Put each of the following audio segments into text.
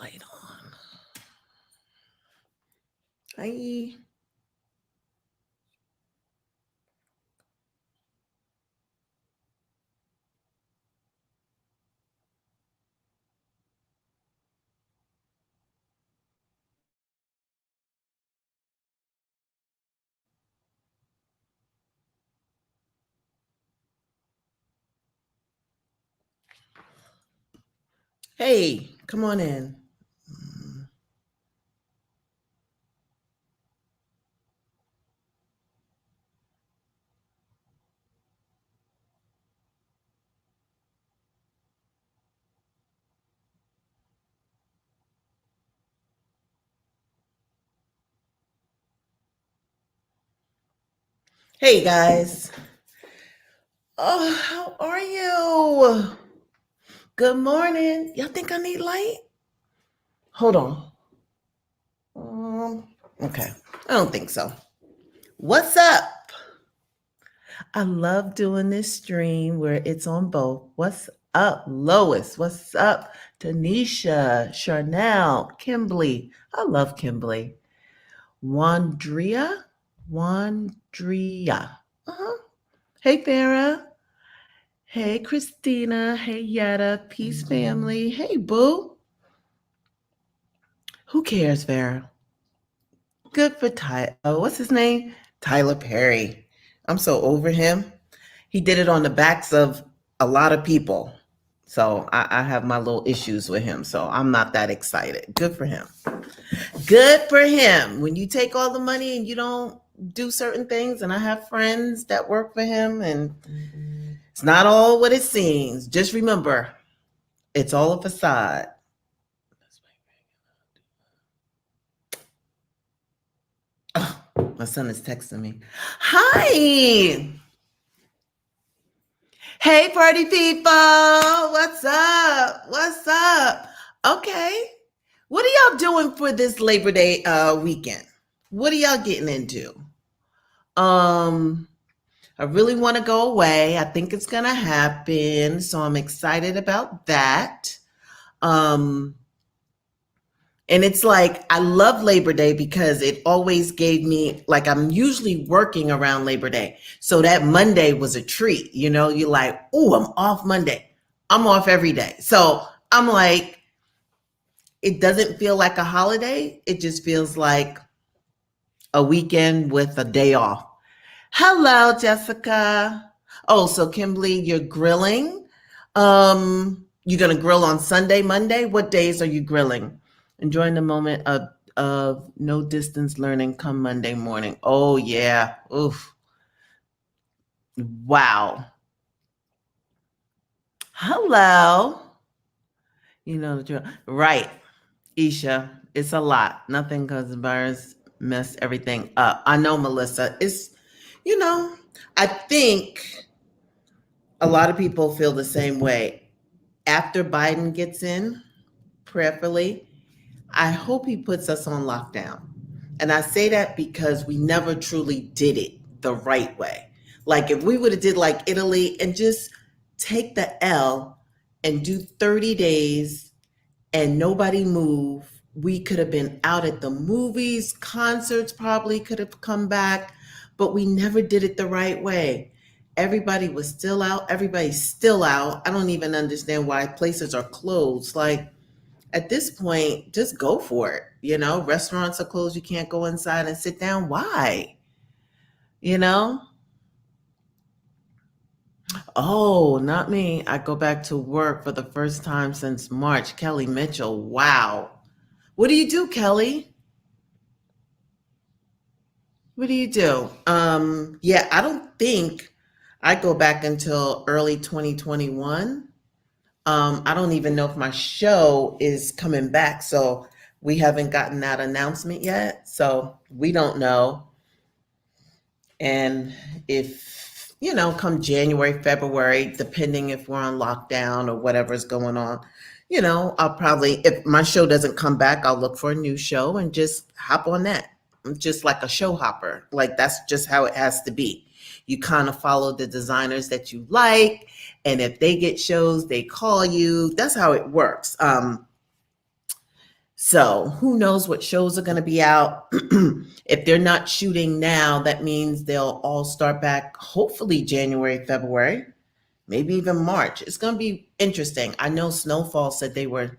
light on. Hi. Hey, come on in. Hey guys. Oh, how are you? Good morning. Y'all think I need light? Hold on. Okay. I don't think so. What's up? I love doing this stream where it's on both. What's up, Lois? What's up, Tanisha, Charnel, Kimberly? I love Kimberly. Wandria? Wandria. Uh-huh. Hey, Farah. Hey, Christina. Hey, Yetta. Peace family. Hey, Boo. Who cares, Farah? Good for Ty. Oh, what's his name? Tyler Perry. I'm so over him. He did it on the backs of a lot of people. So I have my little issues with him. So I'm not that excited. Good for him. Good for him. When you take all the money and you don't do certain things, and I have friends that work for him, and it's not all what it seems. Just remember, it's all a facade. Oh, my son is texting me. Hi. Hey, party people. What's up? What's up? Okay. What are y'all doing for this Labor Day weekend? What are y'all getting into? Um, I really want to go away. I think it's gonna happen, so I'm excited about that. Um, and it's like I love Labor Day because it always gave me like I'm usually working around Labor Day. So that Monday was a treat. You know, you're like, oh, I'm off Monday. I'm off every day. So I'm like, it doesn't feel like a holiday. It just feels like a weekend with a day off. Hello, Jessica. Oh, so Kimberly, you're grilling. You're gonna grill on Sunday, Monday. What days are you grilling? Enjoying the moment of no distance learning come Monday morning. Oh yeah. Oof. Wow. Hello. You know the drill. Right. Isha, it's a lot. Nothing because the virus messed everything up. I know, Melissa. You know, I think a lot of people feel the same way. After Biden gets in, prayerfully, I hope he puts us on lockdown. And I say that because we never truly did it the right way. Like if we would have did like Italy and just take the L and do 30 days and nobody move, we could have been out at the movies, concerts probably could have come back, but we never did it the right way. Everybody was still out. Everybody's still out. I don't even understand why places are closed. Like at this point, just go for it. You know, restaurants are closed. You can't go inside and sit down. Why? You know? Oh, not me. I go back to work for the first time since March. Kelly Mitchell. Wow. What do you do, Kelly? What do you do? Yeah, I don't think I go back until early 2021. I don't even know if my show is coming back. So we haven't gotten that announcement yet. So we don't know. And if, come January, February, depending if we're on lockdown or whatever's going on, I'll probably, if my show doesn't come back, I'll look for a new show and just hop on that. I'm just like a show hopper. Like that's just how it has to be. You kind of follow the designers that you like. And if they get shows, they call you. That's how it works. So who knows what shows are going to be out. If they're not shooting now, that means they'll all start back hopefully January, February, maybe even March. It's going to be interesting. I know Snowfall said they were,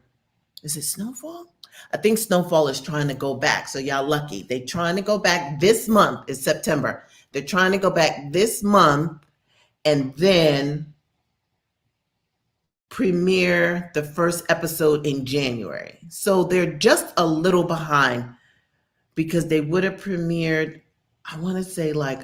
is it Snowfall? I think Snowfall is trying to go back. So y'all lucky. They're trying to go back this month. It's September. They're trying to go back this month and then premiere the first episode in January. So they're just a little behind because they would have premiered, I want to say like,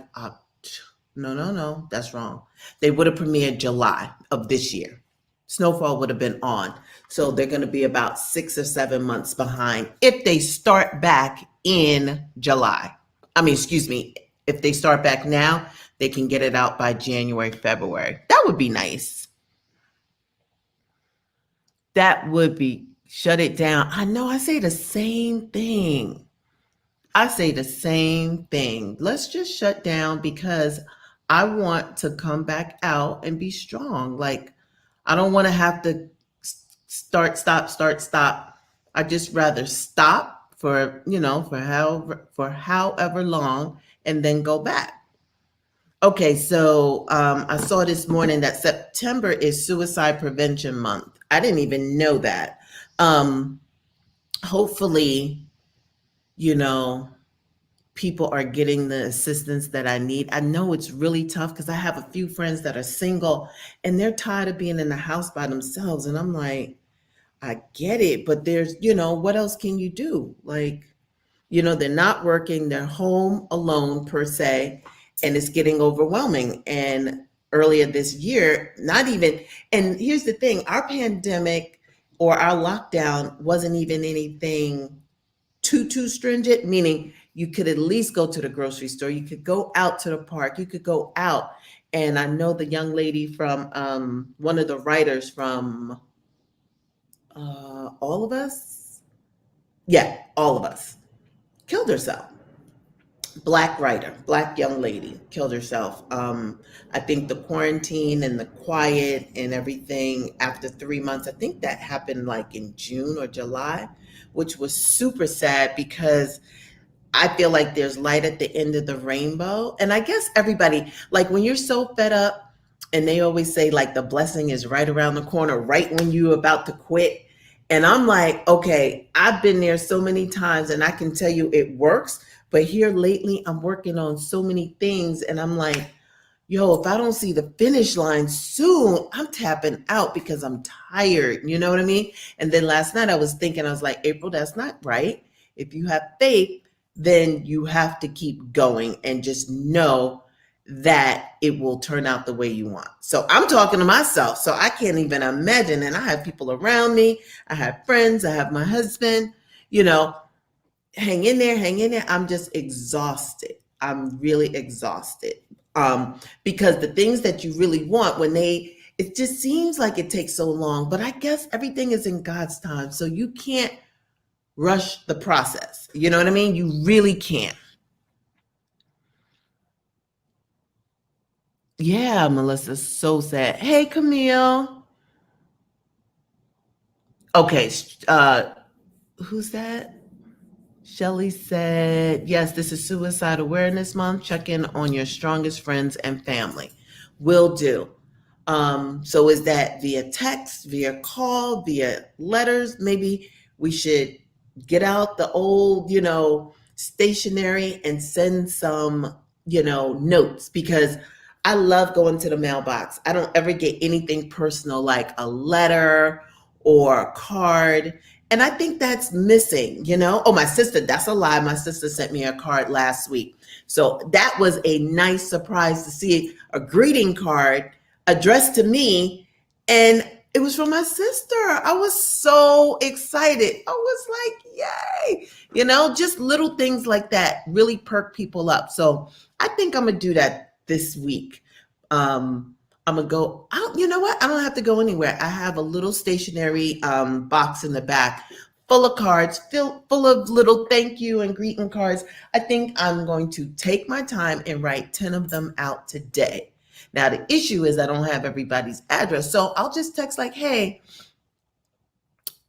no, that's wrong. They would have premiered July of this year. Snowfall would have been on. So they're going to be about 6 or 7 months behind if they start back in July. Excuse me, if they start back now, they can get it out by January, February. That would be nice. That would be, shut it down. I know I say the same thing. Let's just shut down because I want to come back out and be strong. Like, I don't want to have to start, stop. I just rather stop for however long and then go back. Okay, so I saw this morning that September is Suicide Prevention Month. I didn't even know that. Hopefully, people are getting the assistance that I need. I know it's really tough because I have a few friends that are single and they're tired of being in the house by themselves. And I'm like, I get it, but there's, what else can you do? Like, they're not working, they're home alone per se, and it's getting overwhelming. And earlier this year, and here's the thing, our pandemic or our lockdown wasn't even anything too stringent, meaning you could at least go to the grocery store, you could go out to the park, you could go out. And I know the young lady from one of the writers from All of Us, killed herself. Black writer, Black young lady, killed herself. I think the quarantine and the quiet and everything after 3 months, I think that happened like in June or July, which was super sad because I feel like there's light at the end of the rainbow. And I guess everybody, like when you're so fed up, and they always say like the blessing is right around the corner, right when you're about to quit. And I'm like, okay, I've been there so many times and I can tell you it works. But here lately, I'm working on so many things and I'm like, yo, if I don't see the finish line soon, I'm tapping out because I'm tired. You know what I mean? And then last night I was thinking, I was like, April, that's not right. If you have faith, then you have to keep going and just know that it will turn out the way you want. So I'm talking to myself. So I can't even imagine. And I have people around me. I have friends. I have my husband, hang in there. I'm just exhausted. I'm really exhausted. Because the things that you really want it just seems like it takes so long, but I guess everything is in God's time. So you can't rush the process. You know what I mean? You really can't. Yeah, Melissa, so sad. Hey, Camille. Okay, who's that? Shelly said, yes, this is Suicide Awareness Month. Check in on your strongest friends and family. Will do. So is that via text, via call, via letters? Maybe we should get out the old, stationery and send some, notes, because I love going to the mailbox. I don't ever get anything personal like a letter or a card. And I think that's missing, Oh, my sister, that's a lie. My sister sent me a card last week. So that was a nice surprise to see a greeting card addressed to me. And it was from my sister. I was so excited. I was like, yay. Just little things like that really perk people up. So I think I'm going to do that this week. I'm going to go out. You know what? I don't have to go anywhere. I have a little stationery box in the back full of cards, full of little thank you and greeting cards. I think I'm going to take my time and write 10 of them out today. Now, the issue is I don't have everybody's address. So I'll just text like, hey,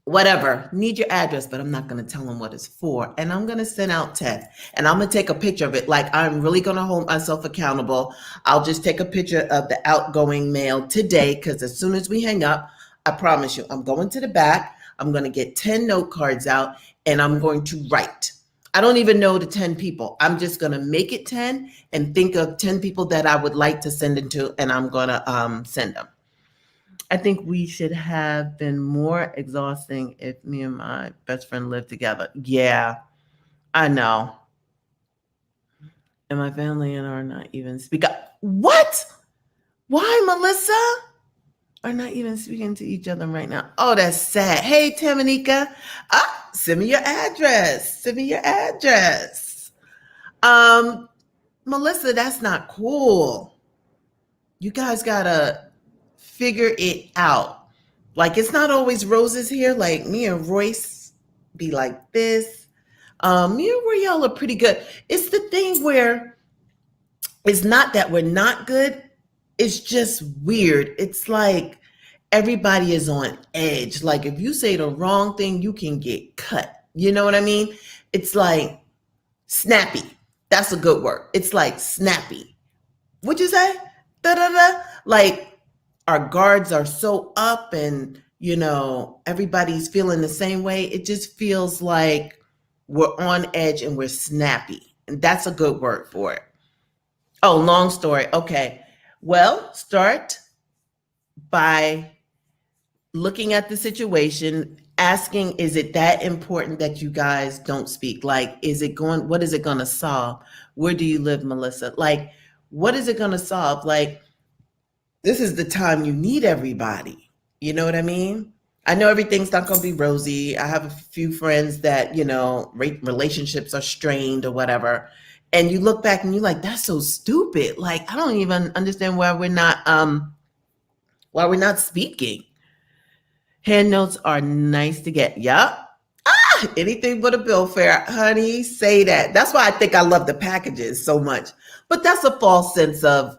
whatever, need your address, but I'm not going to tell them what it's for. And I'm going to send out 10 and I'm going to take a picture of it. Like, I'm really going to hold myself accountable. I'll just take a picture of the outgoing mail today, because as soon as we hang up, I promise you, I'm going to the back. I'm going to get 10 note cards out and I'm going to write. I don't even know the 10 people. I'm just going to make it 10 and think of 10 people that I would like to send it to, and I'm going to send them. I think we should have been more exhausting if me and my best friend lived together. Yeah, I know. And my family and are not even speak up. What? Why, Melissa? Are not even speaking to each other right now. Oh, that's sad. Hey, Tamanika. Send me your address. Send me your address. Melissa, that's not cool. You guys gotta figure it out. Like, it's not always roses here. Like, me and Royce be like this. Me and Royale are pretty good. It's the thing where it's not that we're not good. It's just weird. It's like everybody is on edge. Like, if you say the wrong thing, you can get cut. You know what I mean? It's like snappy. That's a good word. It's like snappy. What'd you say? Da da da. Like, our guards are so up and, everybody's feeling the same way. It just feels like we're on edge and we're snappy. And that's a good word for it. Oh, long story. Okay. Well, start by looking at the situation, asking, is it that important that you guys don't speak? Like, what is it going to solve? Where do you live, Melissa? Like, what is it going to solve? Like, this is the time you need everybody. You know what I mean? I know everything's not going to be rosy. I have a few friends that, relationships are strained or whatever. And you look back and you're like, that's so stupid. Like, I don't even understand why we're not speaking. Hand notes are nice to get. Yup. Anything but a bill fare. Honey, say that. That's why I think I love the packages so much. But that's a false sense of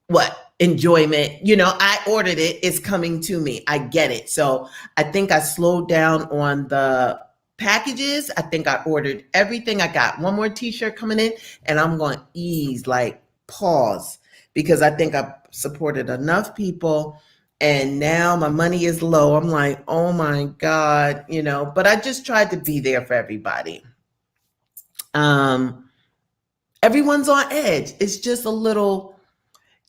what? Enjoyment. I ordered it. It's coming to me. I get it. So I think I slowed down on the packages. I think I ordered everything. I got one more t-shirt coming in and I'm going to ease, like pause, because I think I supported enough people and now my money is low. I'm like, oh my God, but I just tried to be there for everybody. Everyone's on edge. It's just a little,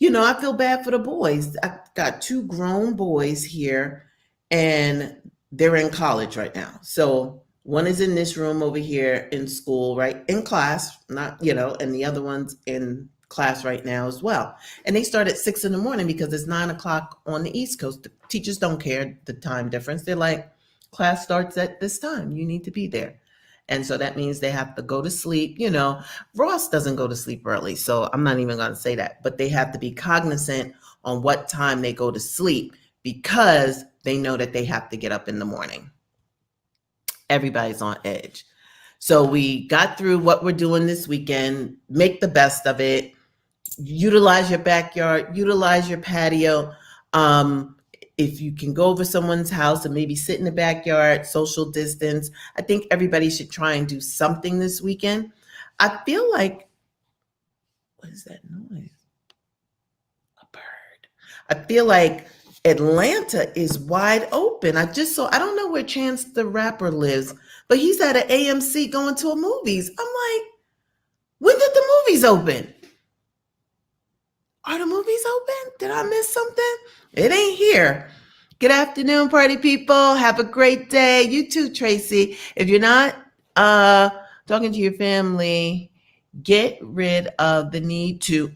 I feel bad for the boys. I got 2 grown boys here and they're in college right now. So one is in this room over here in school, right? In class, not, and the other one's in class right now as well. And they start at 6 a.m. because it's 9 o'clock on the East Coast. The teachers don't care the time difference. They're like, class starts at this time. You need to be there. And so that means they have to go to sleep. Ross doesn't go to sleep early, so I'm not even going to say that. But they have to be cognizant on what time they go to sleep because they know that they have to get up in the morning. Everybody's on edge. So we got through what we're doing this weekend. Make the best of it. Utilize your backyard. Utilize your patio. If you can go over someone's house and maybe sit in the backyard, social distance, I think everybody should try and do something this weekend. I feel like, what is that noise? A bird. I feel like Atlanta is wide open. I don't know where Chance the Rapper lives, but he's at an AMC going to a movies. I'm like, when did the movies open? Are the movies open? Did I miss something? It ain't here. Good afternoon, party people. Have a great day. You too, Tracy. If you're not talking to your family, get rid of the need to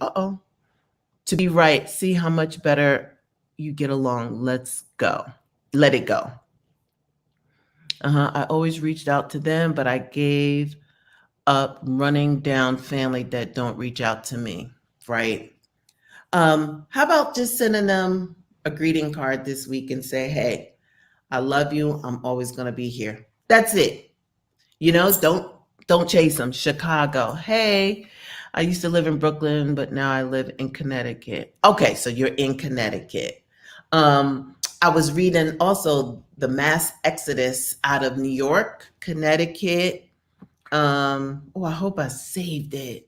be right. See how much better you get along. Let's go. Let it go. I always reached out to them, but I gave up running down family that don't reach out to me. Right. How about just sending them a greeting card this week and say, hey, I love you. I'm always going to be here. That's it. Don't chase them. Chicago. Hey, I used to live in Brooklyn, but now I live in Connecticut. Okay. So you're in Connecticut. I was reading also the mass exodus out of New York, Connecticut. Oh, I hope I saved it.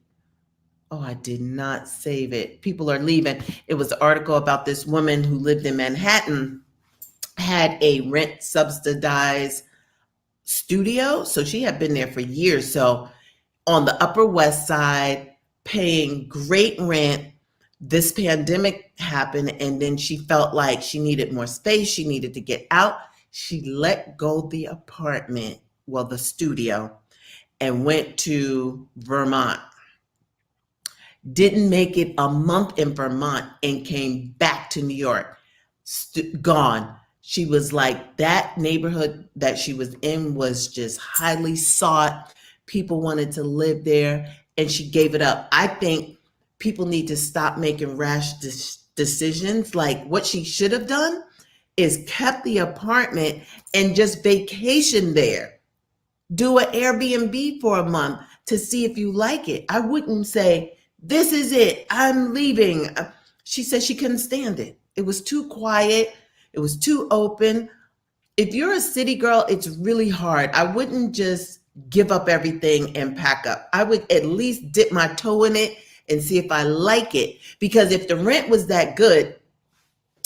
Oh, I did not save it. People are leaving. It was an article about this woman who lived in Manhattan, had a rent subsidized studio. So she had been there for years. So on the Upper West Side, paying great rent. This pandemic happened, and then she felt like she needed more space. She needed to get out. She let go the apartment, well, the studio, and went to Vermont. Didn't make it a month in Vermont and came back to New York. Gone. She was like, that neighborhood that she was in was just highly sought. People wanted to live there, and she gave it up. I think people need to stop making rash decisions. Like, what she should have done is kept the apartment and just vacation there. Do an Airbnb for a month to see if you like it. I wouldn't say, this is it, I'm leaving. She said she couldn't stand it. It was too quiet. It was too open. If you're a city girl, it's really hard. I wouldn't just give up everything and pack up. I would at least dip my toe in it and see if I like it. Because if the rent was that good,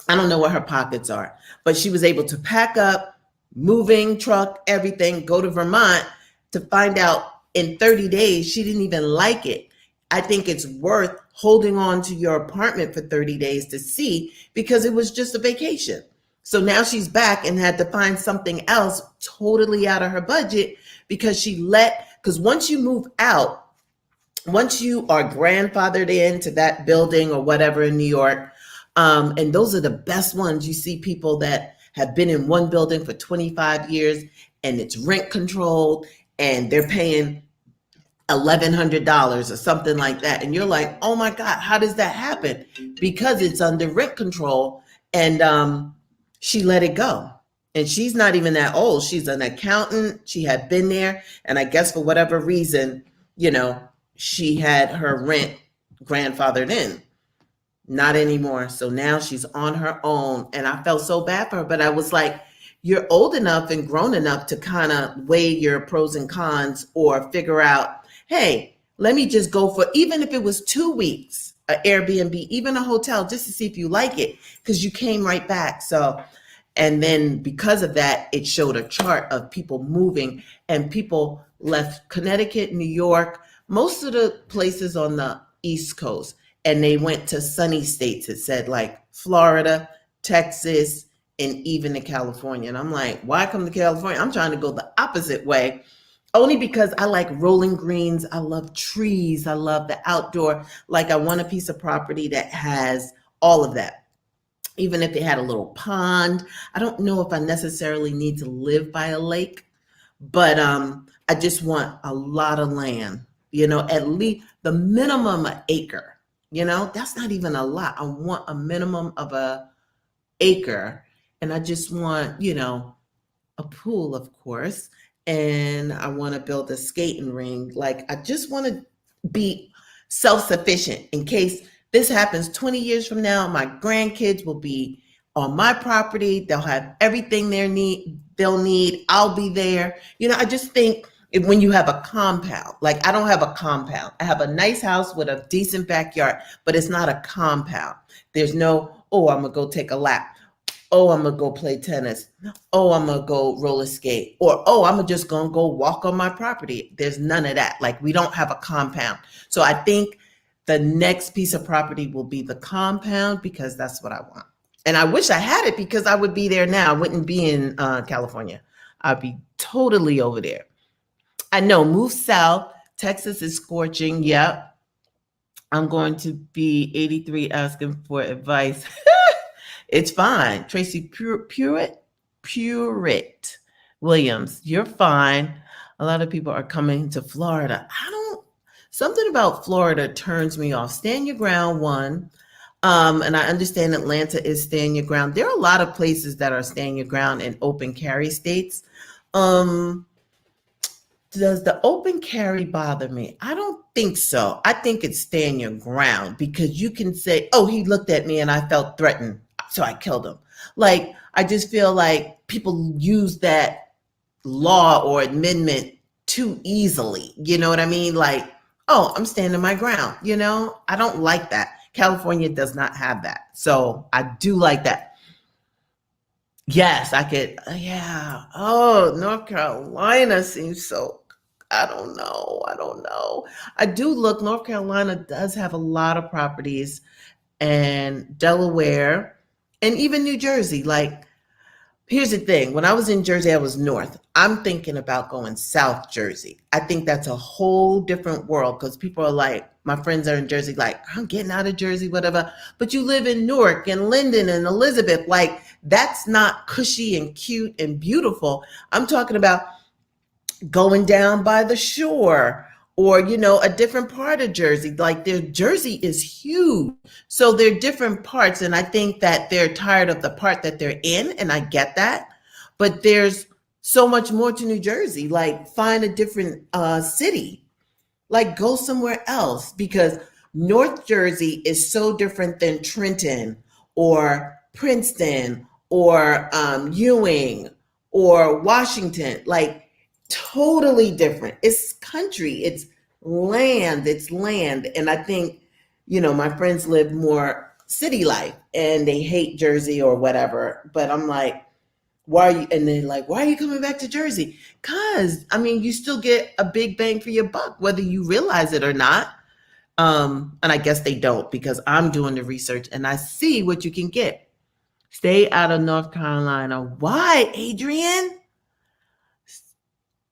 I don't know what her pockets are, but she was able to pack up, moving truck, everything, go to Vermont to find out in 30 days she didn't even like it. I think it's worth holding on to your apartment for 30 days to see, because it was just a vacation. So now she's back and had to find something else totally out of her budget, because because once you move out, once you are grandfathered into that building or whatever in New York, and those are the best ones. You see people that have been in one building for 25 years and it's rent controlled and they're paying $1,100 or something like that. And you're like, oh my God, how does that happen? Because it's under rent control. And she let it go. And she's not even that old. She's an accountant. She had been there. And I guess for whatever reason, she had her rent grandfathered in. Not anymore. So now she's on her own. And I felt so bad for her. But I was like, you're old enough and grown enough to kind of weigh your pros and cons, or figure out, hey, let me just go for, even if it was 2 weeks, an Airbnb, even a hotel, just to see if you like it, because you came right back. So, and then because of that, it showed a chart of people moving, and people left Connecticut, New York, most of the places on the East Coast, and they went to sunny states. It said like Florida, Texas, and even to California. And I'm like, why come to California? I'm trying to go the opposite way. Only because I like rolling greens. I love trees. I love the outdoor. Like, I want a piece of property that has all of that. Even if it had a little pond. I don't know if I necessarily need to live by a lake, but I just want a lot of land, at least the minimum an acre. That's not even a lot. I want a minimum of an acre. And I just want, a pool, of course. And I want to build a skating ring. Like, I just want to be self-sufficient in case this happens 20 years from now. My grandkids will be on my property. They'll have everything they'll need. I'll be there. I just think when you have a compound, like, I don't have a compound. I have a nice house with a decent backyard, but it's not a compound. There's no, oh, I'm going to go take a lap. Oh, I'm going to go play tennis. Oh, I'm going to go roller skate. Or, oh, I'm just going to go walk on my property. There's none of that. Like, we don't have a compound. So I think the next piece of property will be the compound, because that's what I want. And I wish I had it, because I would be there now. I wouldn't be in California. I'd be totally over there. I know, move south. Texas is scorching. Yep. I'm going to be 83 asking for advice. It's fine. Tracy Purett Williams, you're fine. A lot of people are coming to Florida. Something about Florida turns me off. Stand your ground, one. And I understand Atlanta is stand your ground. There are a lot of places that are stand your ground in open carry states. Does the open carry bother me? I don't think so. I think it's stand your ground, because you can say, oh, he looked at me and I felt threatened. so I killed him. Like, I just feel like people use that law or amendment too easily. You know what I mean? Like, oh, I'm standing my ground. You know, I don't like that. California does not have that. So I do like that. Yes, I could. Yeah. Oh, North Carolina seems so. I don't know. I don't know. I do look. North Carolina does have a lot of properties, and Delaware, and even New Jersey. Like, here's the thing. When I was in Jersey, I was north. I'm thinking about going South Jersey. I think that's a whole different world because people are like, my friends are in Jersey, like, I'm getting out of Jersey, whatever. But you live in Newark and Linden and Elizabeth. Like, that's not cushy and cute and beautiful. I'm talking about going down by the shore or, you know, a different part of Jersey. Like, their Jersey is huge. So they're different parts. And I think that they're tired of the part that they're in. And I get that. But there's so much more to New Jersey. Like, find a different city. Like, go somewhere else because North Jersey is so different than Trenton or Princeton or Ewing or Washington. Like, totally different. It's country, it's land, it's land. And I think, you know, my friends live more city life and they hate Jersey or whatever. But I'm like, why are you? And they're like, why are you coming back to Jersey? Because, I mean, you still get a big bang for your buck, whether you realize it or not. And I guess they don't because I'm doing the research and I see what you can get. Stay out of North Carolina. Why, Adrian?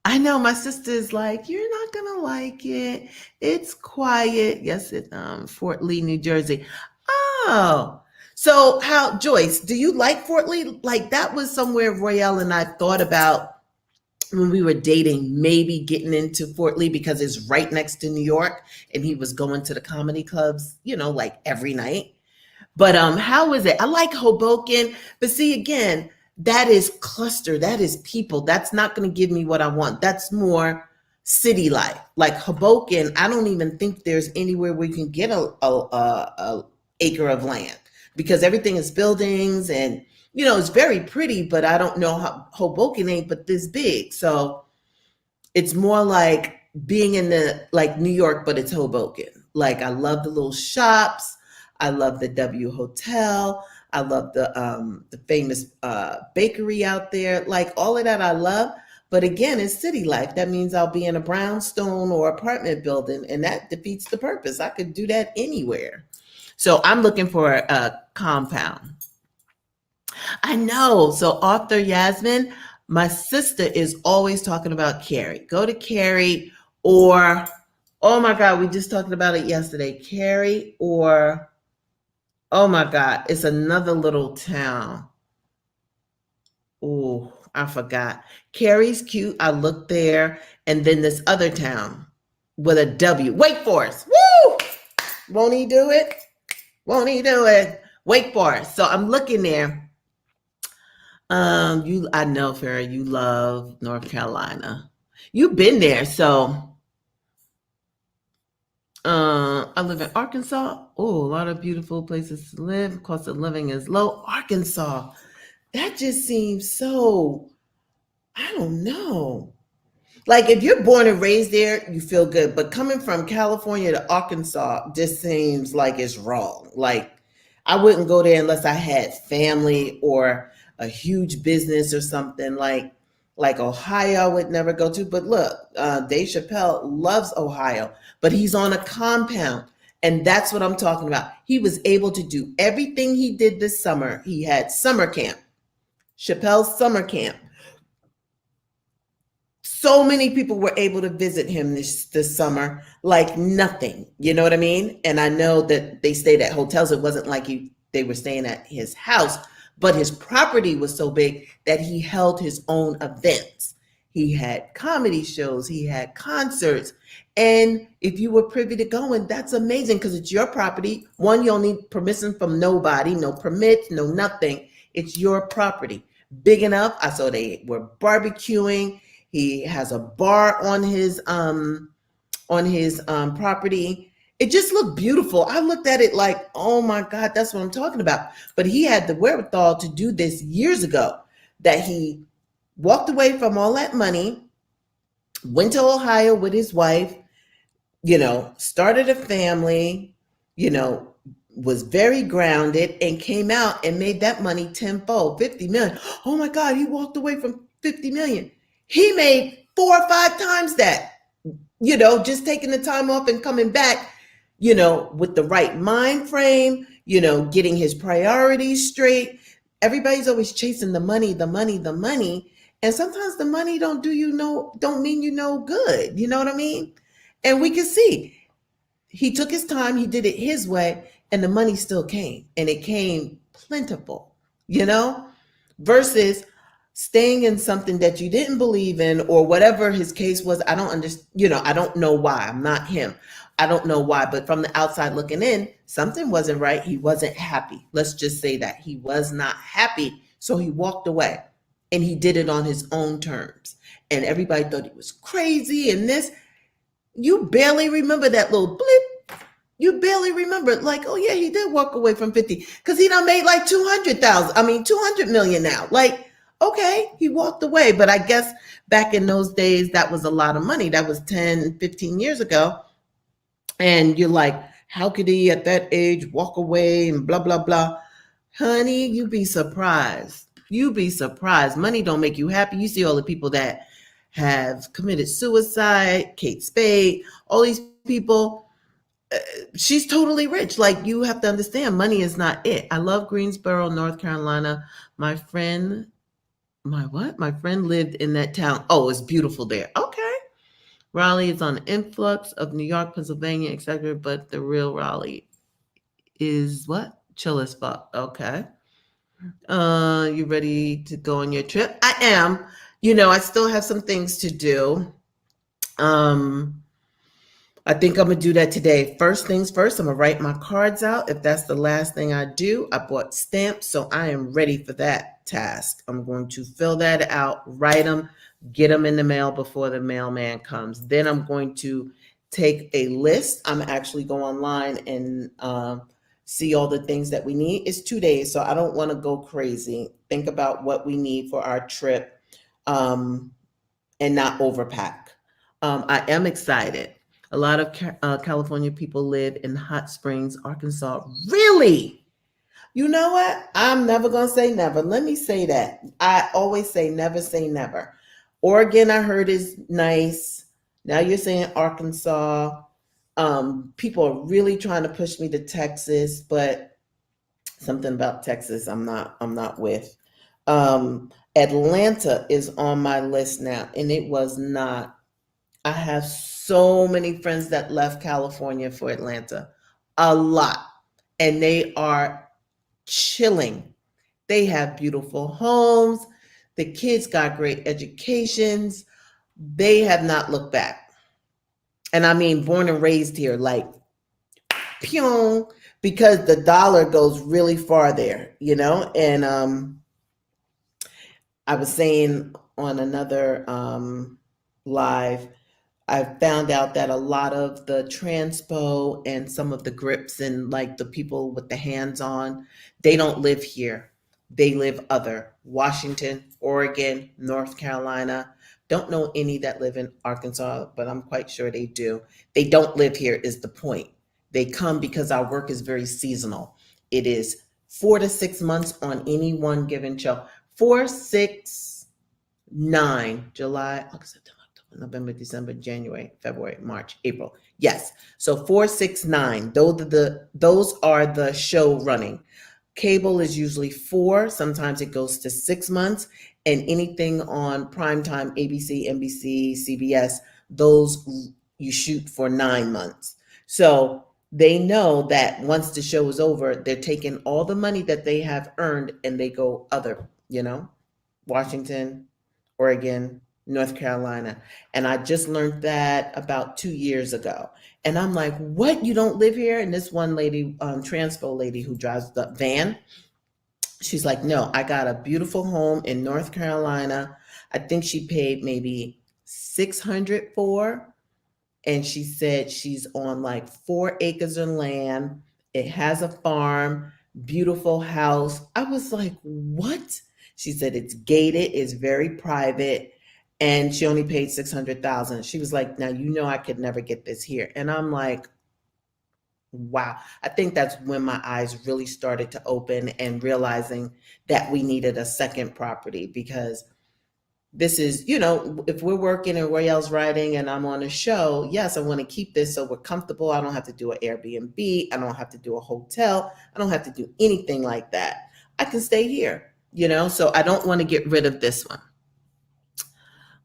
I know my sister's like, you're not gonna like it. It's quiet. Yes, it's Fort Lee, New Jersey. Oh, so how, Joyce, do you like Fort Lee? Like, that was somewhere Royale and I thought about when we were dating, maybe getting into Fort Lee because it's right next to New York and he was going to the comedy clubs, you know, like every night. But how is it? I like Hoboken, but see, again, that is cluster, that is people. That's not going to give me what I want. That's more city life. Like Hoboken, I don't even think there's anywhere where you can get a acre of land because everything is buildings and, you know, it's very pretty, but I don't know how Hoboken ain't but this big. So it's more like being in the like New York, but it's Hoboken. Like, I love the little shops. I love the W Hotel. I love the famous bakery out there. Like, all of that I love. But again, it's city life. That means I'll be in a brownstone or apartment building, and that defeats the purpose. I could do that anywhere. So I'm looking for a compound. I know. So author Yasmin, my sister is always talking about Cary. Go to Cary or, oh my God, we just talked about it yesterday. Cary or, oh my God, it's another little town. Oh, I forgot. Cary's cute. I looked there. And then this other town with a W. Wake Forest. Woo! Won't he do it? Won't he do it? Wake Forest. So I'm looking there. I know, Farrah, you love North Carolina. You've been there, so I live in Arkansas. Oh, a lot of beautiful places to live. Cost of living is low. Arkansas. That just seems so, I don't know. Like, if you're born and raised there, you feel good. But coming from California to Arkansas just seems like it's wrong. Like, I wouldn't go there unless I had family or a huge business or something like Ohio I would never go to. But look, Dave Chappelle loves Ohio, but he's on a compound. And that's what I'm talking about. He was able to do everything he did this summer. He had summer camp, Chappelle's summer camp. So many people were able to visit him this summer, like nothing. You know what I mean? And I know that they stayed at hotels. It wasn't like they were staying at his house, but his property was so big that he held his own events. He had comedy shows, he had concerts. And if you were privy to going, that's amazing because it's your property. One, you don't need permission from nobody, no permits, no nothing. It's your property. Big enough. I saw they were barbecuing. He has a bar on his property. It just looked beautiful. I looked at it like, oh my God, that's what I'm talking about. But he had the wherewithal to do this years ago, that he walked away from all that money, went to Ohio with his wife, started a family, you know, was very grounded, and came out and made that money tenfold, 50 million. Oh my God, he walked away from 50 million. He made 4 or 5 times that, just taking the time off and coming back, with the right mind frame, getting his priorities straight. Everybody's always chasing the money, the money, the money. And sometimes the money don't mean good. You know what I mean? And we can see he took his time, he did it his way, and the money still came, and it came plentiful, versus staying in something that you didn't believe in, or whatever his case was. I don't understand, I don't know why. I'm not him. I don't know why, but from the outside looking in, something wasn't right. He wasn't happy. Let's just say that he was not happy. So he walked away, and he did it on his own terms. And everybody thought he was crazy and this. You barely remember that little blip. You barely remember, like, oh yeah, he did walk away from 50, because he done made like 200 million now. Like, okay, he walked away. But I guess back in those days, that was a lot of money. That was 10, 15 years ago. And you're like, how could he at that age walk away and blah, blah, blah. Honey, you'd be surprised. You'd be surprised. Money don't make you happy. You see all the people that have committed suicide, Kate Spade, all these people. She's totally rich. Like, you have to understand, money is not it. I love Greensboro, North Carolina. My friend lived in that town. Oh, it's beautiful there. Okay. Raleigh is on the influx of New York, Pennsylvania, etc. But the real Raleigh is what? Chill as fuck. Okay. You ready to go on your trip? I am. I still have some things to do. I think I'm gonna do that today. First things first, I'm gonna write my cards out. If that's the last thing I do, I bought stamps, so I am ready for that task. I'm going to fill that out, write them, get them in the mail before the mailman comes. Then I'm going to take a list. I'm actually go online and see all the things that we need. It's 2 days, so I don't want to go crazy. Think about what we need for our trip, and not overpack. I am excited. A lot of California people live in Hot Springs, Arkansas. Really? You know what? I'm never going to say never. Let me say that. I always say never say never. Oregon, I heard, is nice. Now you're saying Arkansas. People are really trying to push me to Texas, but something about Texas I'm not with. Atlanta is on my list now, and it was not. I have so many friends that left California for Atlanta, a lot, and they are chilling. They have beautiful homes. The kids got great educations. They have not looked back. And I mean, born and raised here, like, pew, because the dollar goes really far there, And I was saying on another live, I found out that a lot of the transpo and some of the grips and like the people with the hands on, they don't live here. They live other Washington, Oregon, North Carolina. Don't know any that live in Arkansas, but I'm quite sure they do. They don't live here is the point. They come because our work is very seasonal. It is 4 to 6 months on any one given show. 4, 6, 9, July, August, September, November, December, January, February, March, April. Yes. So 4, 6, 9. Those are the show running. Cable is usually 4. Sometimes it goes to 6 months. And anything on primetime, ABC, NBC, CBS, those you shoot for 9 months. So they know that once the show is over, they're taking all the money that they have earned and they go other, Washington, Oregon, North Carolina. And I just learned that about 2 years ago. And I'm like, what? You don't live here? And this one lady, transpo lady who drives the van, she's like, no, I got a beautiful home in North Carolina. I think she paid maybe $600 for. and she said she's on like 4 acres of land. It has a farm, beautiful house. I was like, what? She said it's gated, it's very private, and she only paid 600,000. She was like, now you know I could never get this here. And I'm like, wow. I think that's when my eyes really started to open and realizing that we needed a second property because this is, if we're working and Royale's writing and I'm on a show, yes, I want to keep this so we're comfortable. I don't have to do an Airbnb. I don't have to do a hotel. I don't have to do anything like that. I can stay here, so I don't want to get rid of this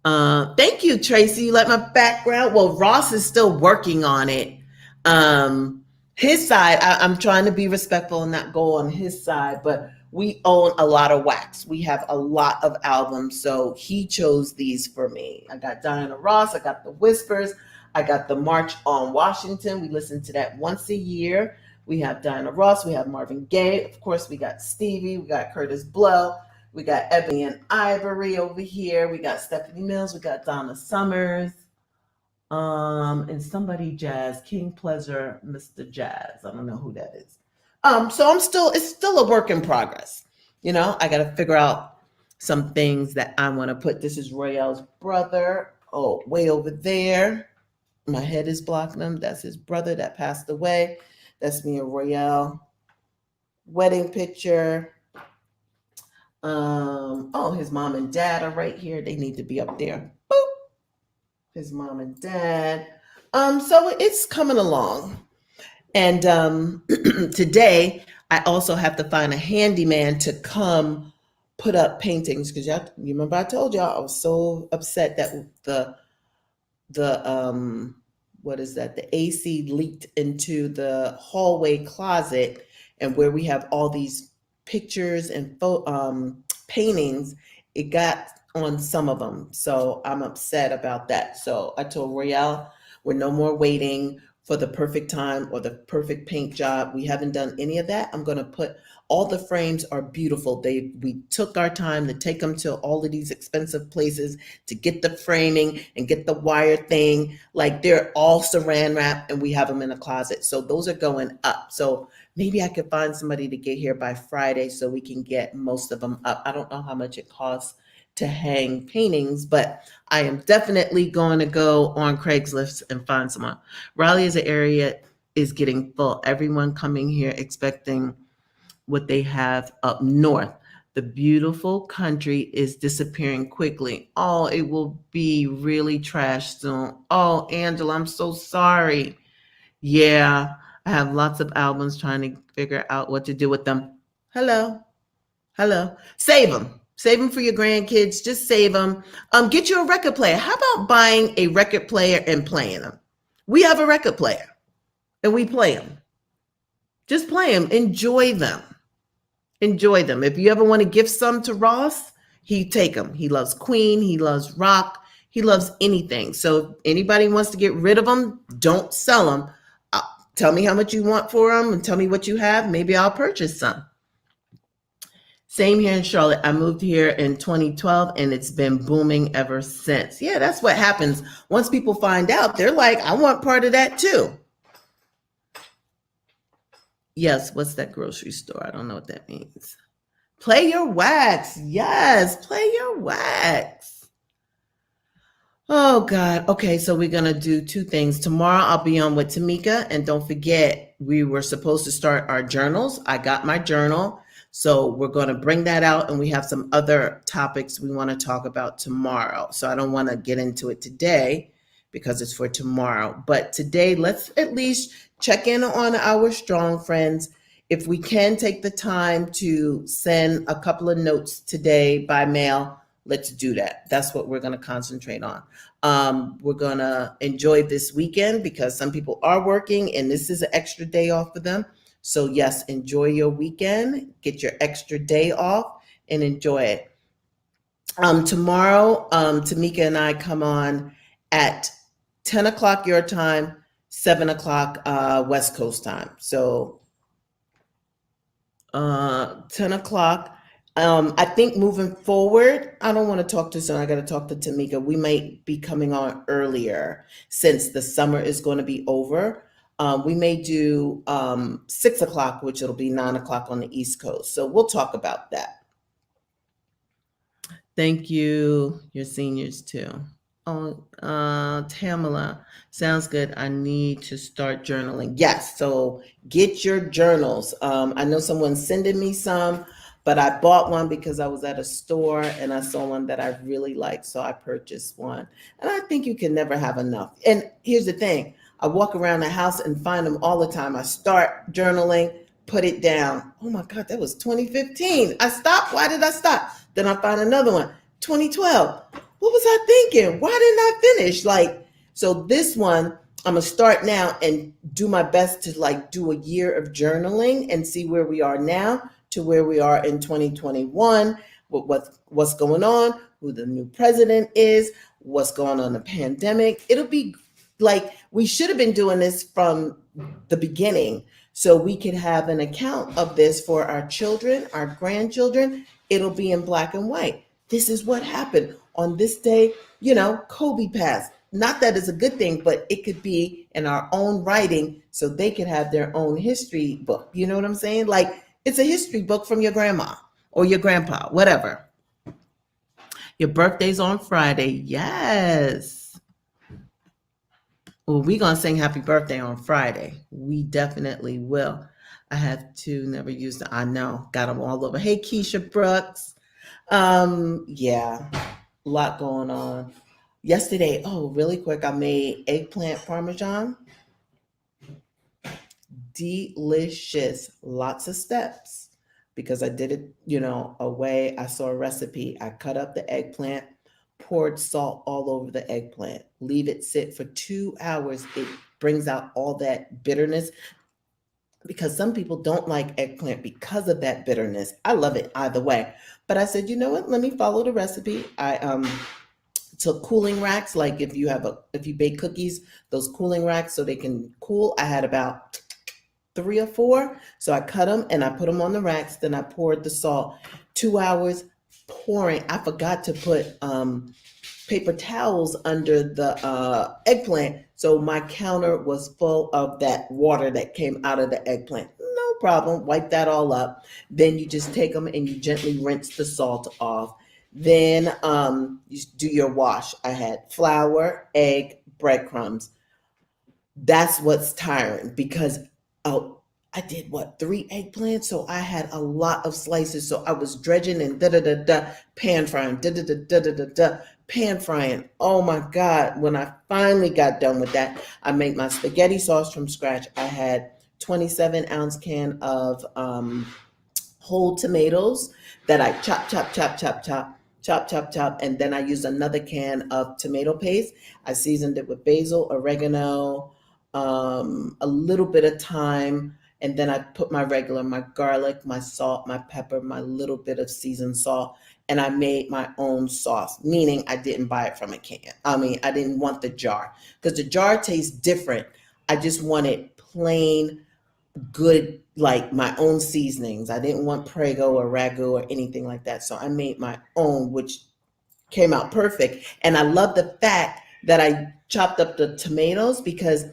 one. Thank you, Tracy. You like my background? Well, Ross is still working on it. His side, I'm trying to be respectful and not go on his side, but we own a lot of wax. We have a lot of albums, so he chose these for me. I got Diana Ross, I got The Whispers, I got the March on Washington. We listen to that once a year. We have Diana Ross, we have Marvin Gaye, of course, we got Stevie, we got Curtis Blow, we got Ebony and Ivory over here, we got Stephanie Mills, we got Donna Summers, and somebody jazz, King Pleasure, Mr. Jazz. I don't know who that is. So it's still a work in progress. I got to figure out some things that I want to put. This is Royale's brother. Oh, way over there. My head is blocking him. That's his brother that passed away. That's me and Royale. Wedding picture. His mom and dad are right here. They need to be up there. Boop. His mom and dad. So it's coming along. And today, I also have to find a handyman to come put up paintings because you remember I told y'all I was so upset that the what is that? The AC leaked into the hallway closet, and where we have all these pictures and paintings, it got on some of them. So I'm upset about that. So I told Royale, we're no more waiting for the perfect time or the perfect paint job. We haven't done any of that. I'm going to put all the frames are beautiful. We took our time to take them to all of these expensive places to get the framing and get the wire thing. Like they're all saran wrap and we have them in a closet. So those are going up. So maybe I could find somebody to get here by Friday so we can get most of them up. I don't know how much it costs to hang paintings, but I am definitely going to go on Craigslist and find someone. Raleigh as an area is getting full. Everyone coming here expecting what they have up north. The beautiful country is disappearing quickly. Oh, it will be really trash soon. Oh, Angela, I'm so sorry. Yeah, I have lots of albums trying to figure out what to do with them. Hello. Save them. Save them for your grandkids. Just save them. Get you a record player. How about buying a record player and playing them? We have a record player and we play them. Just play them. Enjoy them. If you ever want to gift some to Ross, he take them. He loves Queen. He loves rock. He loves anything. So if anybody wants to get rid of them, don't sell them. Tell me how much you want for them and tell me what you have. Maybe I'll purchase some. Same here in Charlotte. I moved here in 2012 and it's been booming ever since. Yeah, that's what happens. Once people find out, they're like, I want part of that too. Yes, what's that grocery store? I don't know what that means. Play your wax. Yes, play your wax. Oh, God. Okay, so we're going to do two things. Tomorrow I'll be on with Tamika. And don't forget, we were supposed to start our journals. I got my journal. So we're going to bring that out, and we have some other topics we want to talk about tomorrow. So I don't want to get into it today because it's for tomorrow. But today, let's at least check in on our strong friends. If we can take the time to send a couple of notes today by mail, let's do that. That's what we're going to concentrate on. We're going to enjoy this weekend because some people are working, and this is an extra day off for them. So yes, enjoy your weekend, get your extra day off and enjoy it. Tomorrow, Tamika and I come on at 10 o'clock your time, 7 o'clock West Coast time. So 10 o'clock I think moving forward, I don't want to talk too soon. I got to talk to Tamika. We might be coming on earlier since the summer is going to be over. We may do 6 o'clock, which it'll be 9 o'clock on the East Coast. So we'll talk about that. Thank you, your seniors too. Oh, Tamala, sounds good. I need to start journaling. Yes, so get your journals. I know someone's sending me some, but I bought one because I was at a store and I saw one that I really liked, so I purchased one. And I think you can never have enough. And here's the thing, I walk around the house and find them all the time. I start journaling, put it down. Oh my God, that was 2015. I stopped. Why did I stop? Then I find another one, 2012. What was I thinking? Why didn't I finish? Like, so this one, I'm gonna start now and do my best to like do a year of journaling and see where we are now to where we are in 2021, what's going on, who the new president is, what's going on in the pandemic. It'll be like we should have been doing this from the beginning so we could have an account of this for our children, our grandchildren. It'll be in black and white. This is what happened on this day. Kobe passed. Not that it's a good thing, but it could be in our own writing so they could have their own history book. You know what I'm saying? Like it's a history book from your grandma or your grandpa, whatever. Your birthday's on Friday. Yes. Well, we're going to sing happy birthday on Friday. We definitely will. I have to never use I know. Got them all over. Hey, Keisha Brooks. Yeah, a lot going on. Yesterday, really quick, I made eggplant parmesan. Delicious. Lots of steps because I did it, a way I saw a recipe. I cut up the eggplant, poured salt all over the eggplant, leave it sit for 2 hours. It brings out all that bitterness because some people don't like eggplant because of that bitterness. I love it either way. But I said, you know what? Let me follow the recipe. I took cooling racks, like if you bake cookies, those cooling racks so they can cool. I had about 3 or 4. So I cut them and I put them on the racks. Then I poured the salt. 2 hours pouring. I forgot to put paper towels under the eggplant. So my counter was full of that water that came out of the eggplant. No problem. Wipe that all up. Then you just take them and you gently rinse the salt off. Then you do your wash. I had flour, egg, breadcrumbs. That's what's tiring because I did 3 eggplants, so I had a lot of slices. So I was dredging and pan frying, pan frying. Oh my God! When I finally got done with that, I made my spaghetti sauce from scratch. I had 27-ounce can of whole tomatoes that I chop, and then I used another can of tomato paste. I seasoned it with basil, oregano, a little bit of thyme, and then I put my garlic, my salt, my pepper, my little bit of seasoned salt, and I made my own sauce, meaning I didn't buy it from a can. I didn't want the jar because the jar tastes different. I just wanted plain good, like my own seasonings. I didn't want Prego or Ragu or anything like that. So I made my own, which came out perfect. And I love the fact that I chopped up the tomatoes because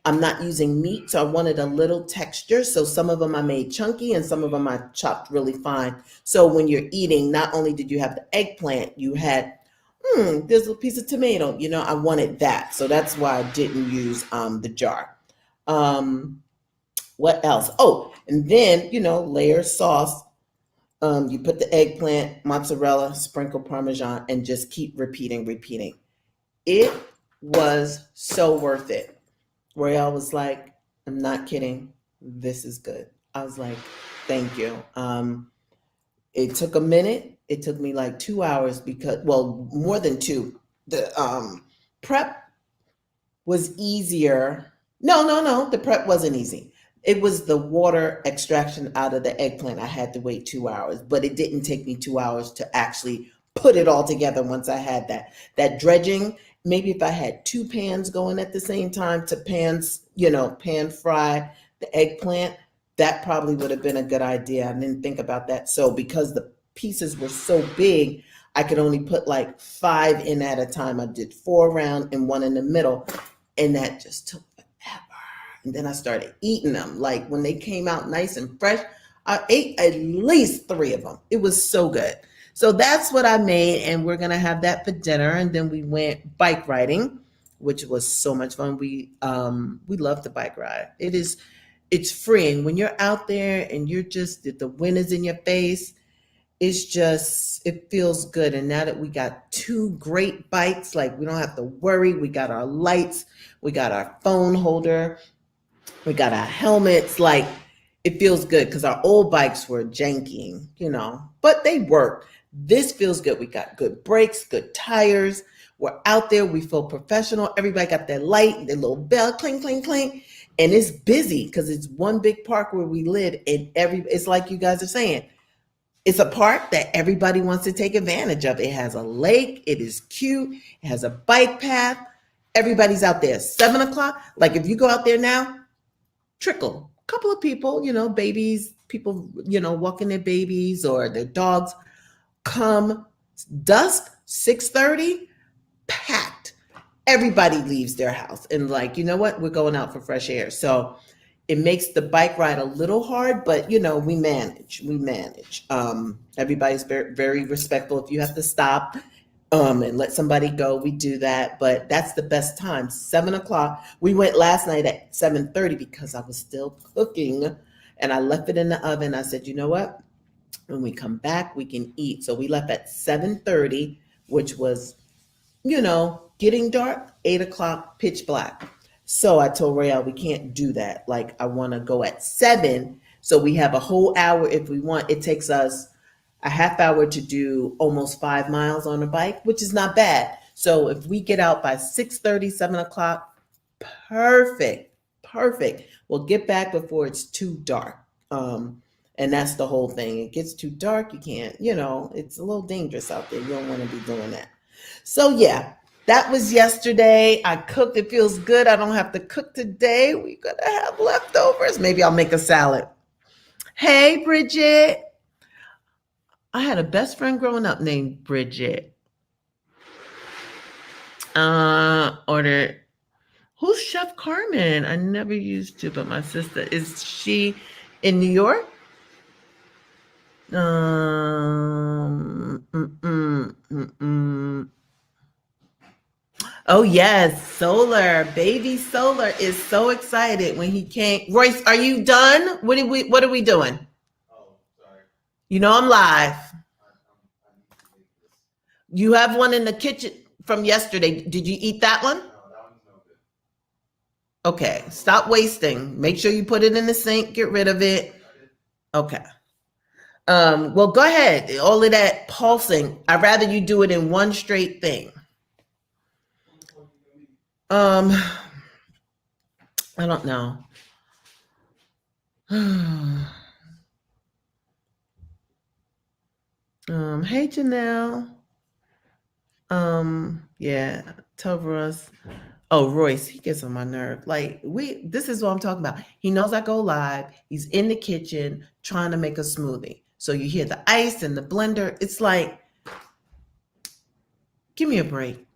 I'm not using meat. So I wanted a little texture. So some of them I made chunky and some of them I chopped really fine. So when you're eating, not only did you have the eggplant, you had, there's a piece of tomato. I wanted that. So that's why I didn't use the jar. What else? Oh, and then, layer sauce. You put the eggplant, mozzarella, sprinkle Parmesan, and just keep repeating. It was so worth it. Royale was like, I'm not kidding. This is good. I was like, thank you. It took a minute. It took me like 2 hours because, more than 2. The prep was easier. No, the prep wasn't easy. It was the water extraction out of the eggplant. I had to wait 2 hours, but it didn't take me 2 hours to actually put it all together once I had that dredging. Maybe if I had 2 pans going at the same time to pan fry the eggplant, that probably would have been a good idea. I didn't think about that. So because the pieces were so big, I could only put like 5 in at a time. I did 4 around and 1 in the middle, and that just took forever. And then I started eating them. Like when they came out nice and fresh, I ate at least 3 of them. It was so good. So that's what I made, and we're gonna have that for dinner. And then we went bike riding, which was so much fun. We love the bike ride. It's freeing when you're out there and you're just the wind is in your face. It feels good. And now that we got 2 great bikes, like we don't have to worry. We got our lights, we got our phone holder, we got our helmets. Like it feels good because our old bikes were janky, but they work. This feels good. We got good brakes, good tires. We're out there. We feel professional. Everybody got their light, their little bell, clink, clink, clink. And it's busy because it's one big park where we live. And it's like you guys are saying, it's a park that everybody wants to take advantage of. It has a lake. It is cute. It has a bike path. Everybody's out there. 7 o'clock. Like if you go out there now, trickle. A couple of people, babies, people, walking their babies or their dogs. Come dusk, 6:30, packed. Everybody leaves their house and like, you know what? We're going out for fresh air. So it makes the bike ride a little hard, but we manage. Everybody's very, very respectful. If you have to stop and let somebody go, we do that. But that's the best time. 7 o'clock. We went last night at 7:30 because I was still cooking and I left it in the oven. I said, you know what? When we come back, we can eat. So we left at 7:30, which was, getting dark, 8 o'clock, pitch black. So I told Royale, we can't do that. Like, I want to go at 7. So we have a whole hour if we want. It takes us a half hour to do almost 5 miles on a bike, which is not bad. So if we get out by 6:30, 7 o'clock, perfect. We'll get back before it's too dark. And that's the whole thing. It gets too dark. You can't, it's a little dangerous out there. You don't want to be doing that. So yeah, that was yesterday. I cooked. It feels good. I don't have to cook today. We're going to have leftovers. Maybe I'll make a salad. Hey, Bridget. I had a best friend growing up named Bridget. Ordered. Who's Chef Carmen? I never used to, but my sister. Is she in New York? Oh yes, Solar. Baby Solar is so excited when he came. Royce, are you done? What are we doing? Oh, sorry. I'm live. You have one in the kitchen from yesterday. Did you eat that one? No, that one's no good. Okay, stop wasting. Make sure you put it in the sink, get rid of it. Okay. Well, go ahead. All of that pulsing, I'd rather you do it in one straight thing. I don't know. Hey, Janelle. Yeah, tell Russ. Oh, Royce, he gets on my nerve. Like this is what I'm talking about. He knows I go live. He's in the kitchen trying to make a smoothie. So you hear the ice and the blender. It's like, give me a break.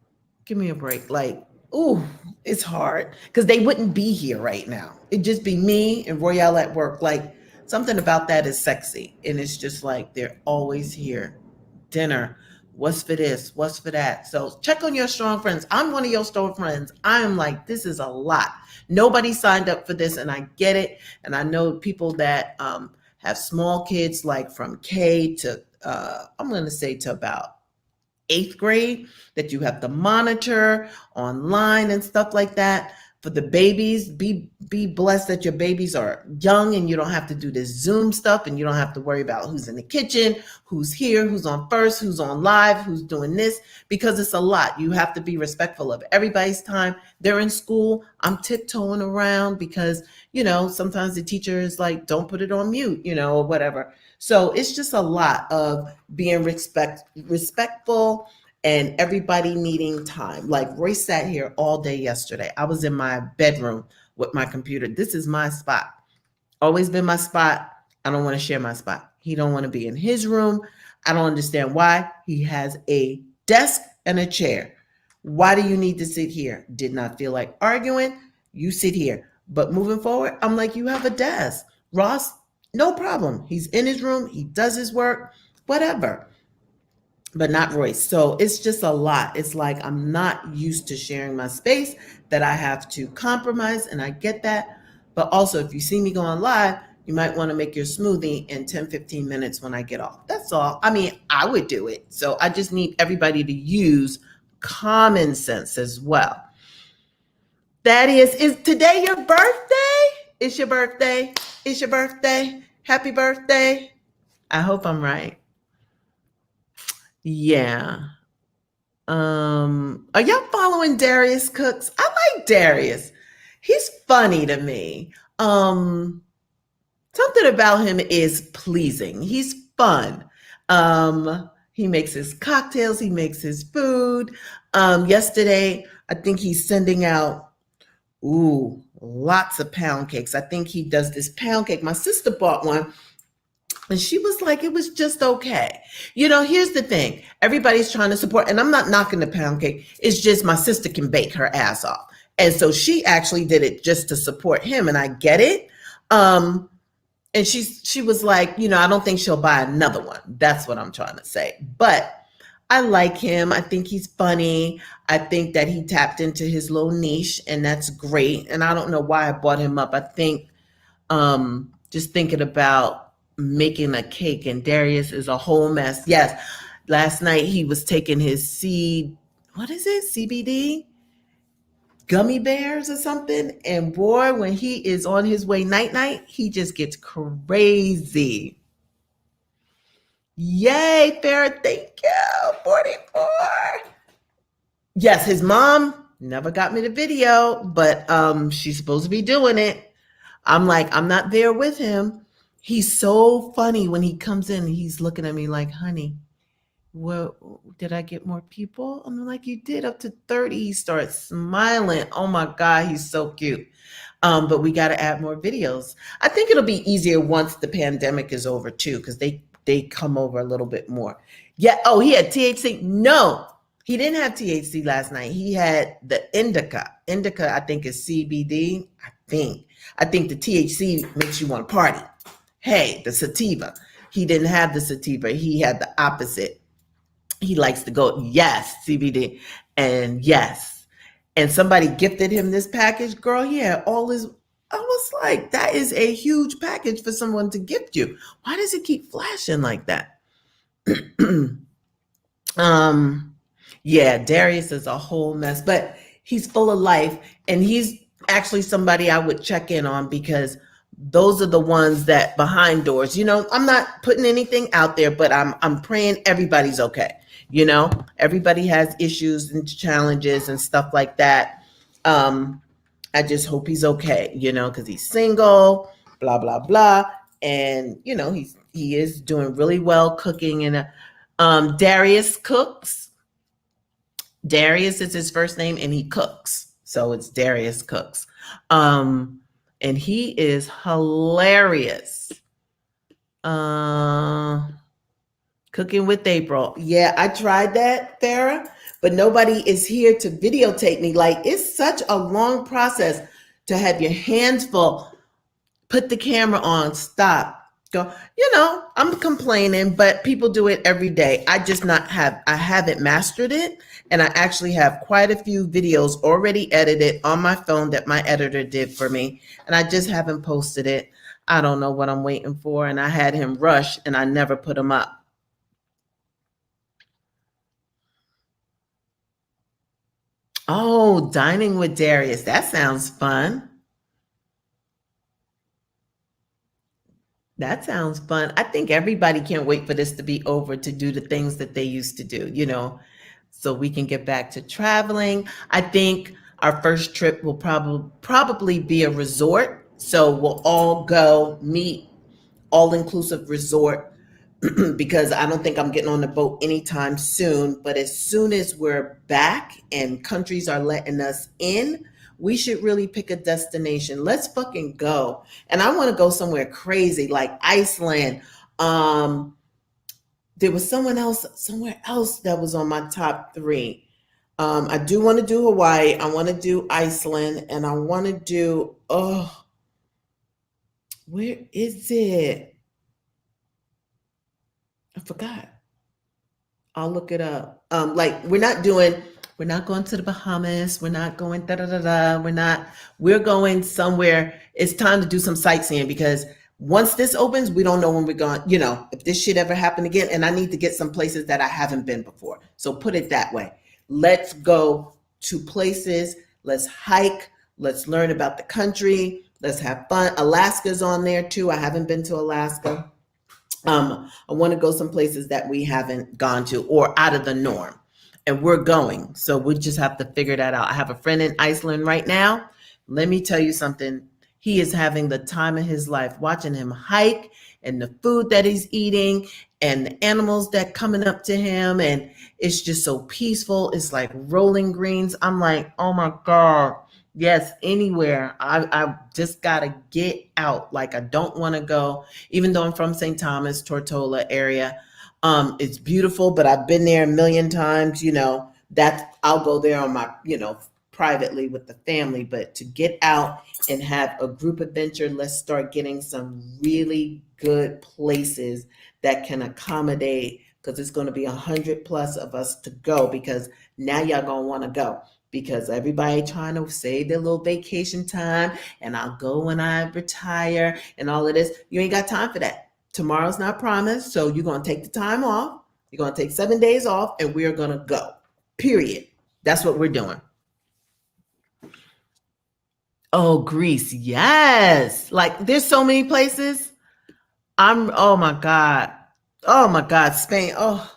Like, ooh, it's hard because they wouldn't be here right now. It'd just be me and Royale at work. Like something about that is sexy. And it's just like, they're always here. Dinner. What's for this? What's for that? So check on your strong friends. I'm one of your strong friends. I am like, this is a lot. Nobody signed up for this and I get it. And I know people that have small kids, like from K to, I'm going to say to about 8th grade, that you have to monitor online and stuff like that. For the babies, be blessed that your babies are young and you don't have to do this Zoom stuff and you don't have to worry about who's in the kitchen, who's here, who's on first, who's on live, who's doing this, because it's a lot. You have to be respectful of everybody's time. They're in school. I'm tiptoeing around because, sometimes the teacher is like, don't put it on mute, or whatever. So it's just a lot of being respectful and everybody needing time. Like Royce sat here all day yesterday. I was in my bedroom with my computer. This is my spot. Always been my spot. I don't want to share my spot. He don't want to be in his room. I don't understand why. He has a desk and a chair. Why do you need to sit here? Did not feel like arguing. You sit here. But moving forward, I'm like, you have a desk. Ross, no problem. He's in his room. He does his work, whatever. But not Royce. So it's just a lot. It's like I'm not used to sharing my space, that I have to compromise, and I get that. But also, if you see me going live, you might want to make your smoothie in 10, 15 minutes when I get off. That's all. I mean, I would do it. So I just need everybody to use common sense as well. Thaddeus, is today your birthday? It's your birthday. It's your birthday. Happy birthday. I hope I'm right. Yeah. Are y'all following Darius Cooks? I like Darius. He's funny to me. Something about him is pleasing. He's fun. He makes his cocktails, he makes his food. Yesterday, I think he's sending out lots of pound cakes. I think he does this pound cake. My sister bought one. And she was like, it was just okay. You know, here's the thing. Everybody's trying to support, and I'm not knocking the pound cake. It's just my sister can bake her ass off. And so she actually did it just to support him, and I get it. And she was like, you know, I don't think she'll buy another one. That's what I'm trying to say. But I like him. I think he's funny. I think that he tapped into his little niche, and that's great. And I don't know why I brought him up. I think just thinking about making a cake, and Darius is a whole mess. Yes, last night he was taking his CBD gummy bears or something, and boy, when he is on his way night, he just gets crazy. Yay, Farrah, thank you. 44. Yes, his mom never got me the video, but she's supposed to be doing it. I'm like, I'm not there with him. He's so funny when he comes in. He's looking at me like, honey, well, did I get more people? I'm like, you did up to 30. He starts smiling. Oh my God, he's so cute. But we got to add more videos. I think it'll be easier once the pandemic is over too, because they come over a little bit more. Yeah. Oh, he had THC. No, he didn't have THC last night. He had the indica. Indica, I think, is CBD. I think the THC makes you want to party. Hey, the sativa. He didn't have the sativa. He had the opposite. He likes to go, yes, CBD. And yes. And somebody gifted him this package. Girl, he had all his, I was like, that is a huge package for someone to gift you. Why does it keep flashing like that? Yeah, Darius is a whole mess, but he's full of life, and he's actually somebody I would check in on, because those are the ones that behind doors, you know, I'm not putting anything out there, but I'm praying everybody's okay. You know, everybody has issues and challenges and stuff like that. I just hope he's okay, you know, because he's single, blah, blah, blah. And, you know, he is doing really well cooking. And Darius cooks. Darius is his first name, and he cooks. So it's Darius Cooks. And he is hilarious. Cooking with April. Yeah, I tried that, Farrah, but nobody is here to videotape me. Like, it's such a long process to have your hands full. Put the camera on, stop, go. You know, I'm complaining, but people do it every day. I haven't mastered it. And I actually have quite a few videos already edited on my phone that my editor did for me. And I just haven't posted it. I don't know what I'm waiting for. And I had him rush, and I never put him up. Oh, dining with Darius. That sounds fun. That sounds fun. I think everybody can't wait for this to be over to do the things that they used to do, you know, so we can get back to traveling. I think our first trip will probably be a resort. So we'll all go meet, all-inclusive resort, because I don't think I'm getting on the boat anytime soon. But as soon as we're back and countries are letting us in, we should really pick a destination. Let's fucking go. And I want to go somewhere crazy like Iceland. there was someone else, somewhere else that was on my top three. I do want to do Hawaii. I want to do Iceland, and I want to do, oh, where is it? I forgot. I'll look it up. Like we're not going to the Bahamas. We're not going da da da da. We're going somewhere. It's time to do some sightseeing because once this opens, we don't know when we're going, if this shit ever happen again. And I need to get some places that I haven't been before. So put it that way. Let's go to places. Let's hike. Let's learn about the country. Let's have fun. Alaska's on there too. I haven't been to Alaska. I want to go some places that we haven't gone to or out of the norm. And we're going. So we just have to figure that out. I have a friend in Iceland right now. Let me tell you something. He is having the time of his life, watching him hike and the food that he's eating and the animals that coming up to him. And it's just so peaceful. It's like rolling greens. I'm like, oh my God. Yes, anywhere. I just got to get out. Like I don't want to go, even though I'm from St. Thomas, Tortola area. It's beautiful, but I've been there a million times, that I'll go there on my, privately with the family, but to get out and have a group adventure, let's start getting some really good places that can accommodate, because it's going to be 100+ of us to go, because now y'all going to want to go, because everybody trying to save their little vacation time, and I'll go when I retire and all of this. You ain't got time for that. Tomorrow's not promised, so you're going to take the time off. You're going to take 7 days off, and we're going to go, period. That's what we're doing. Oh, Greece. Yes. Like there's so many places. Oh my God. Oh my God. Spain. Oh,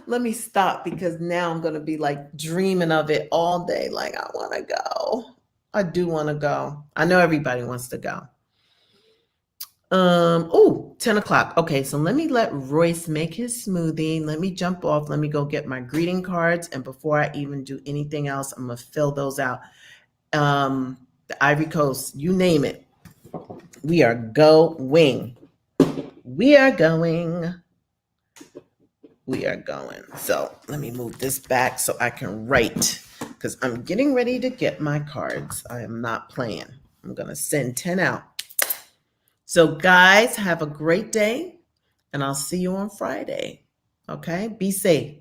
let me stop because now I'm going to be like dreaming of it all day. Like I want to go. I do want to go. I know everybody wants to go. 10 o'clock. Okay. So let me let Royce make his smoothie. Let me jump off. Let me go get my greeting cards. And before I even do anything else, I'm going to fill those out. The Ivory Coast, you name it. We are going. We are going. We are going. So let me move this back so I can write because I'm getting ready to get my cards. I am not playing. I'm going to send 10 out. So guys, have a great day and I'll see you on Friday. Okay? Be safe.